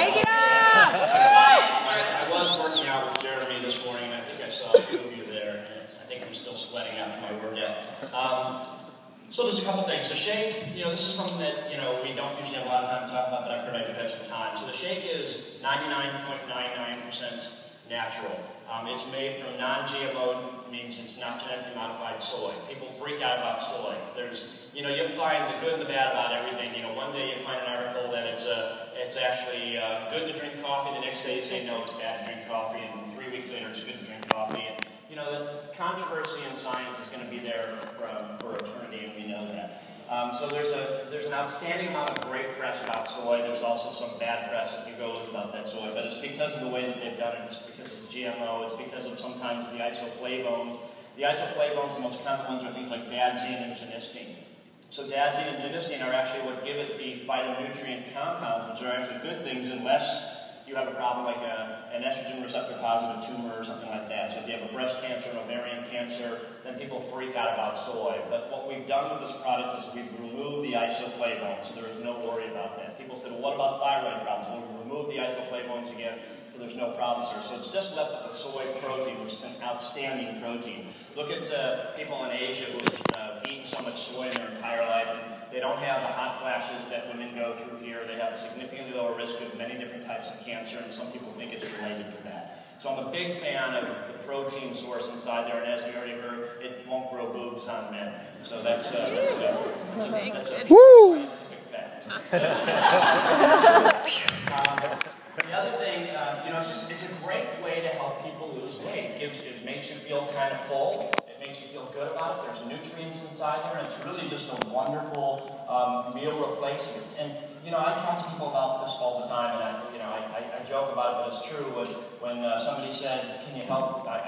Take it up! I was working out with Jeremy this morning, and I think I saw a few of you there. And I think I'm still sweating after my workout. So there's a couple things. The shake, this is something that, we don't usually have a lot of time to talk about, but I heard I do have some time. So the shake is 99.99% natural. It's made from non-GMO, means it's not genetically modified soy. People freak out about soy. You find the good and the bad about everything. One day you find an article that it's actually good to drink coffee. The next day you say, no, it's bad to drink coffee. And 3 weeks later, it's good to drink coffee. And, the controversy in science is going to be there for eternity, and we know that. So there's an outstanding amount of great press about soy. There's also some bad press if you go look about that soy. But it's because of the way that they've done it. It's because of GMO. It's because of sometimes the isoflavones. The isoflavones, the most common ones, are things like daidzein and genistein. So daidzein and genistein are actually what give it the phytonutrient compounds, which are actually good things unless you have a problem like an estrogen receptor positive tumor or something like that. So if you have a breast cancer, an ovarian cancer, then people freak out about soy. But what we've done with this product is we've removed the isoflavones, so there is no worry about that. People said, well, what about thyroid problems? Well, we removed the isoflavones again, so there's no problems there. So it's just left with the soy protein, which is an outstanding protein. Look at people in Asia who have eaten so much soy in their entire life, and they don't have the hot flashes that women go through here. They have a significantly lower risk of many different types of cancer, and some people think it's related to that. So I'm a big fan of the protein source inside there, and as we already heard, it won't grow boobs on men. So that's a scientific fact. The other thing, it's a great way to help people lose weight. It makes you feel kind of full. It makes you feel good about it. There's nutrients inside there, and it's really just a wonderful meal replacement. And I talk to people about this all the time, and I joke about it, but it's true. When somebody said, "Can you help?" I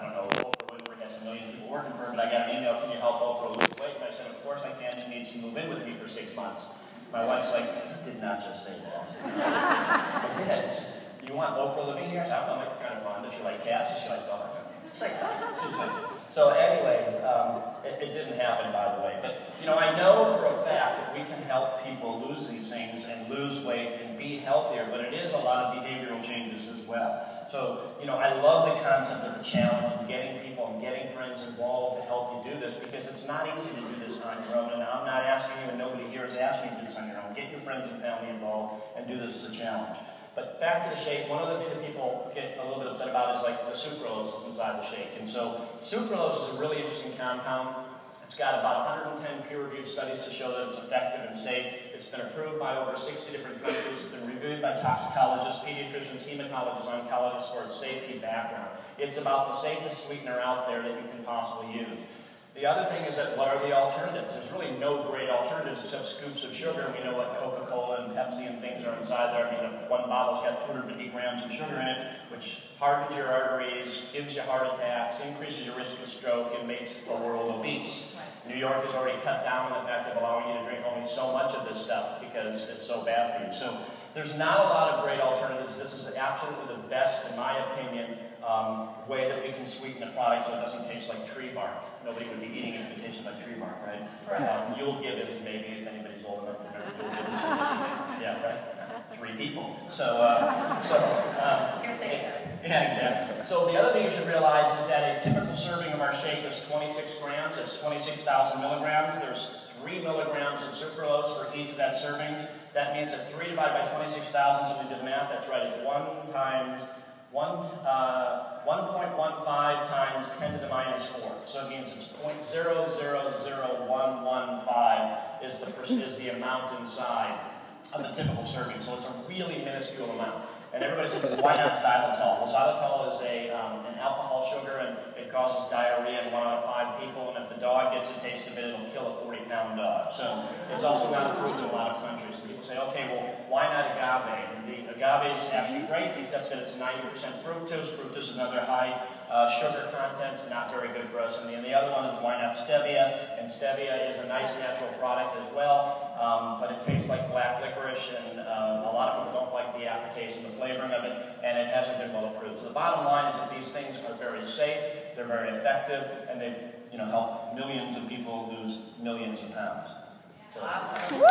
don't know. Oprah Winfrey has 1 million people working for her, but I got an email. "Can you help Oprah lose weight?" And I said, "Of course I can. She needs to move in with me for 6 months." My wife's like, "You did not just say that." I did. She said, "You want Oprah living here?" I said, "I don't know, kind of fun. Does she like cats?" Does she like dogs? She's like, so anyways, it didn't happen, by the way. But, I know for a fact that we can help people lose these things and lose weight and be healthier, but it is a lot of behavioral changes as well. So, I love the concept of the challenge and getting people and getting friends involved to help you do this, because it's not easy to do this on your own, and I'm not asking you, and nobody here is asking you to do this on your own. Get your friends and family involved and do this as a challenge. But back to the shake, one other thing that people get a little bit upset about is like the sucralose that's inside the shake. And so sucralose is a really interesting compound. It's got about 110 peer-reviewed studies to show that it's effective and safe. It's been approved by over 60 different countries. It's been reviewed by toxicologists, pediatricians, hematologists, oncologists for its safety background. It's about the safest sweetener out there that you can possibly use. The other thing is that what are the alternatives? There's really no great alternatives except scoops of sugar. We know what Coca-Cola and Pepsi and things are inside there. I mean, one bottle's got 250 grams of sugar in it, which hardens your arteries, gives you heart attacks, increases your risk of stroke, and makes the world obese. New York has already cut down on the fact of allowing you to drink only so much of this stuff because it's so bad for you. So there's not a lot of great alternatives. This is absolutely the best, in my opinion, way that we can sweeten a product so it doesn't taste like tree bark. Nobody would be eating it if it tasted like tree bark, right? You'll give it, maybe, if anybody's old enough to remember, you'll give it to yeah, right? 3 people. Yeah, exactly. So the other thing you should realize is that a typical serving of our shake is 26 grams. It's 26,000 milligrams. There's 3 milligrams of sucralose for each of that serving. That means that 3 divided by 26,000, so we did the math, that's right, it's 1.15 times 10 to the minus 4. So it means it's 0.000115 is the amount inside of the typical serving. So it's a really minuscule amount. And everybody says, why not xylitol? Well, xylitol is an alcohol sugar, and it causes diarrhea in 1 out of 5 people, and if the dog gets a taste of it, it'll kill a 40-pound dog. So it's also not approved in a lot of countries. So people say, okay, well, why not agave? And the agave is actually great, except that it's 90% fructose. Fructose is another high sugar content, not very good for us. And the other one is why not stevia? And stevia is a nice natural product as well, but it tastes like black licorice, and a lot of people don't like the aftertaste and the flavoring of it, and it hasn't been well approved. So the bottom line is that these things are very safe, they're very effective, and they've helped millions of people lose millions of pounds. So. Awesome.